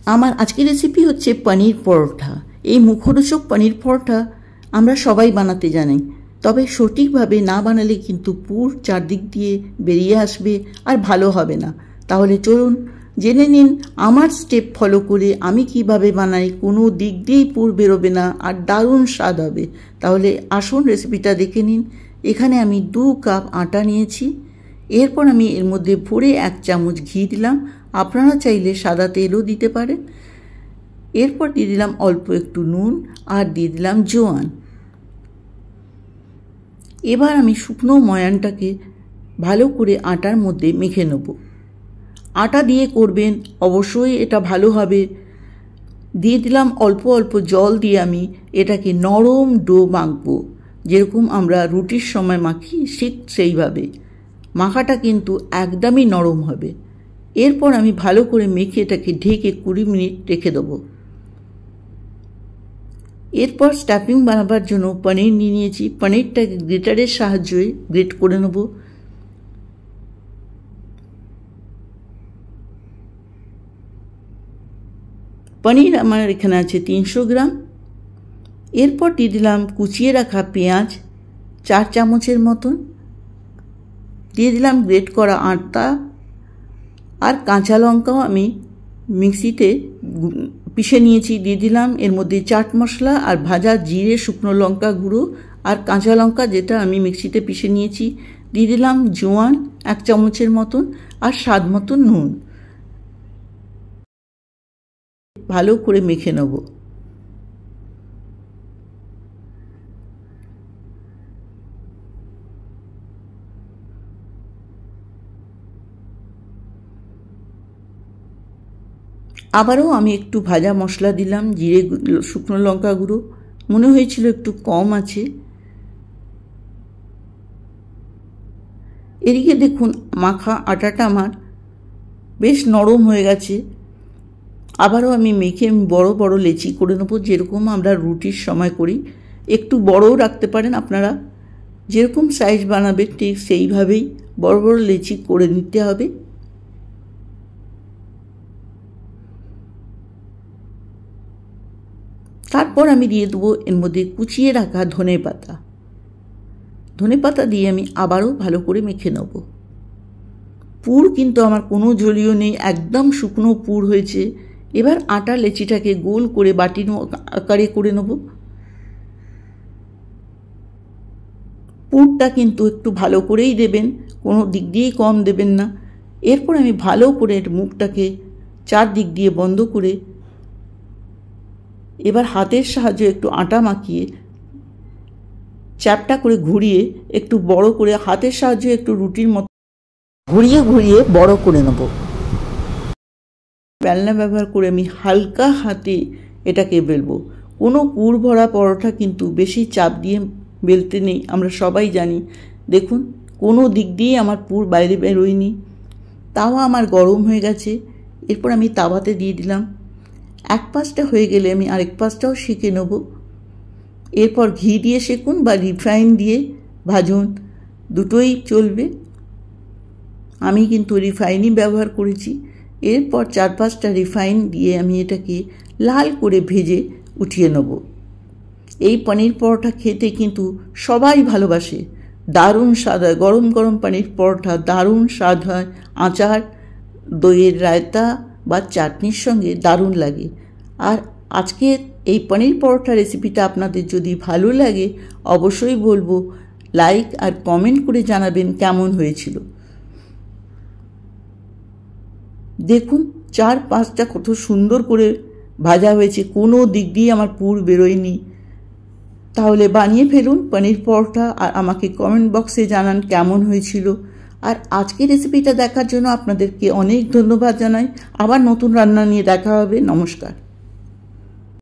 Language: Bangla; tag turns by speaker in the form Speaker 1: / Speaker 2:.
Speaker 1: আমার আজকের রেসিপি হচ্ছে পনির পরোটা। এই মুখরোচক পনির পরোটা আমরা সবাই বানাতে জানি, তবে সঠিকভাবে না বানালে কিন্তু পুর চারদিক দিয়ে বেরিয়ে আসবে আর ভালো হবে না। তাহলে চলুন জেনে নিন আমার স্টেপ ফলো করে আমি কিভাবে বানাই, কোনো দিক দিয়েই পুর বেরোবে না আর দারুণ স্বাদ হবে। তাহলে আসুন রেসিপিটা দেখে নিন। এখানে আমি 2 কাপ আটা নিয়েছি। এরপর আমি এর মধ্যে ভরে 1 চামচ ঘি দিলাম, আপনারা চাইলে সাদা তেলও দিতে পারেন। এরপর দিয়ে দিলাম অল্প একটু নুন আর দিয়ে দিলাম জোয়ান। এবার আমি শুকনো ময়ানটাকে ভালো করে আটার মধ্যে মেখে নেব। আটা দিয়ে করবেন, অবশ্যই এটা ভালো হবে। দিয়ে দিলাম অল্প অল্প জল দিয়ে আমি এটাকে নরম ডো মাখবো, যেরকম আমরা রুটির সময় মাখি ঠিক সেইভাবে। মাখাটা কিন্তু একদমই নরম হবে। এরপর আমি ভালো করে মেখে এটাকে ঢেকে 20 মিনিট রেখে দেবো। এরপর স্টাফিং বানাবার জন্য পনির নিয়ে নিয়েছি। পনিরটাকে গ্রেটারের সাহায্যে গ্রেট করে নেব। পনির আমার এখানে আছে 300 গ্রাম। এরপর দিয়ে দিলাম কুচিয়ে রাখা পেঁয়াজ 4 চামচের মতন, দিয়ে দিলাম গ্রেট করা আটা আর কাঁচা লঙ্কাও আমি মিক্সিতে পিষে নিয়েছি। দিয়ে দিলাম এর মধ্যে চাট মশলা আর ভাজা জিরে, শুকনো লঙ্কা গুঁড়ো আর কাঁচা লঙ্কা যেটা আমি মিক্সিতে পিষে নিয়েছি। দিয়ে দিলাম জোয়ান 1 চামচের মতন আর স্বাদ মতন নুন। ভালো করে মেখে নেব। আবারও আমি একটু ভাজা মশলা দিলাম, জিরে, শুকনো লঙ্কা গুঁড়ো, মনে হয়েছিল একটু কম আছে। এদিকে দেখুন মাখা আটাটা আমার বেশ নরম হয়ে গেছে। আবারও আমি মেখে বড় বড় লেচি করে নেবো, যেরকম আমরা রুটির সময় করি। একটু বড়ও রাখতে পারেন আপনারা, যেরকম সাইজ বানাবে ঠিক সেইভাবেই বড় বড় লেচি করে নিতে হবে। তারপর আমি দিয়ে দেবো এর মধ্যে কুচিয়ে রাখা ধনেপাতা। ধনেপাতা দিয়ে আমি আবারও ভালো করে মেখে নেব। পুর কিন্তু আমার কোনো জলীয় নেই, একদম শুকনো পুর হয়েছে। এবার আটা লেচিটাকে গোল করে বাটির আকারে করে নেব। পুরটা কিন্তু একটু ভালো করেই দেবেন, কোনো দিক দিয়েই কম দেবেন না। এরপর আমি ভালো করে মুখটাকে 4 দিক দিয়ে বন্ধ করে এবার হাতের সাহায্যে একটু আটা মাখিয়ে চ্যাপটা করে ঘুরিয়ে একটু বড় করে হাতের সাহায্যে একটু রুটির মতো ঘুরিয়ে ঘুরিয়ে বড় করে নেব। বেলনা ব্যবহার করে আমি হালকা হাতে এটাকে বেলবো। কোনো পুর ভরা পরোটা কিন্তু বেশি চাপ দিয়ে বেলতে নেই, আমরা সবাই জানি। দেখুন কোনো দিক দিয়ে আমার পুর বাইরে বেরোয়নি। তাওয়া আমার গরম হয়ে গেছে। এরপর আমি তাওয়াতে দিয়ে দিলাম। 1 পাশটা হয়ে গেলে আমি আরেক পাশটাও সেঁকে নেব। এরপর ঘি দিয়ে সেঁকুন বা রিফাইন দিয়ে ভাজুন, দুটোই চলবে। আমি কিন্তু রিফাইনই ব্যবহার করেছি। এরপর 4-5টা রিফাইন দিয়ে আমি এটাকে লাল করে ভেজে উঠিয়ে নেব। এই পনির পরোটা খেতে কিন্তু সবাই ভালোবাসে, দারুণ স্বাদ হয়। গরম গরম পনির পরোটা দারুণ স্বাদ হয়। আচার, দইয়ের রায়তা বা চাটনির সঙ্গে দারুণ লাগে। আর আজকে এই পনির পরোটা রেসিপিটা আপনাদের যদি ভালো লাগে অবশ্যই বলবো লাইক আর কমেন্ট করে জানাবেন কেমন হয়েছিল। দেখুন 4-5টা কত সুন্দর করে ভাজা হয়েছে, কোনো দিক দিয়ে আমার পুর বেরোয়নি। তাহলে বানিয়ে ফেলুন পনির পরোটা আর আমাকে কমেন্ট বক্সে জানান কেমন হয়েছিল। আর আজকের রেসিপিটা দেখার জন্য আপনাদেরকে অনেক ধন্যবাদ জানাই। আবার নতুন রান্না নিয়ে দেখা হবে। নমস্কার।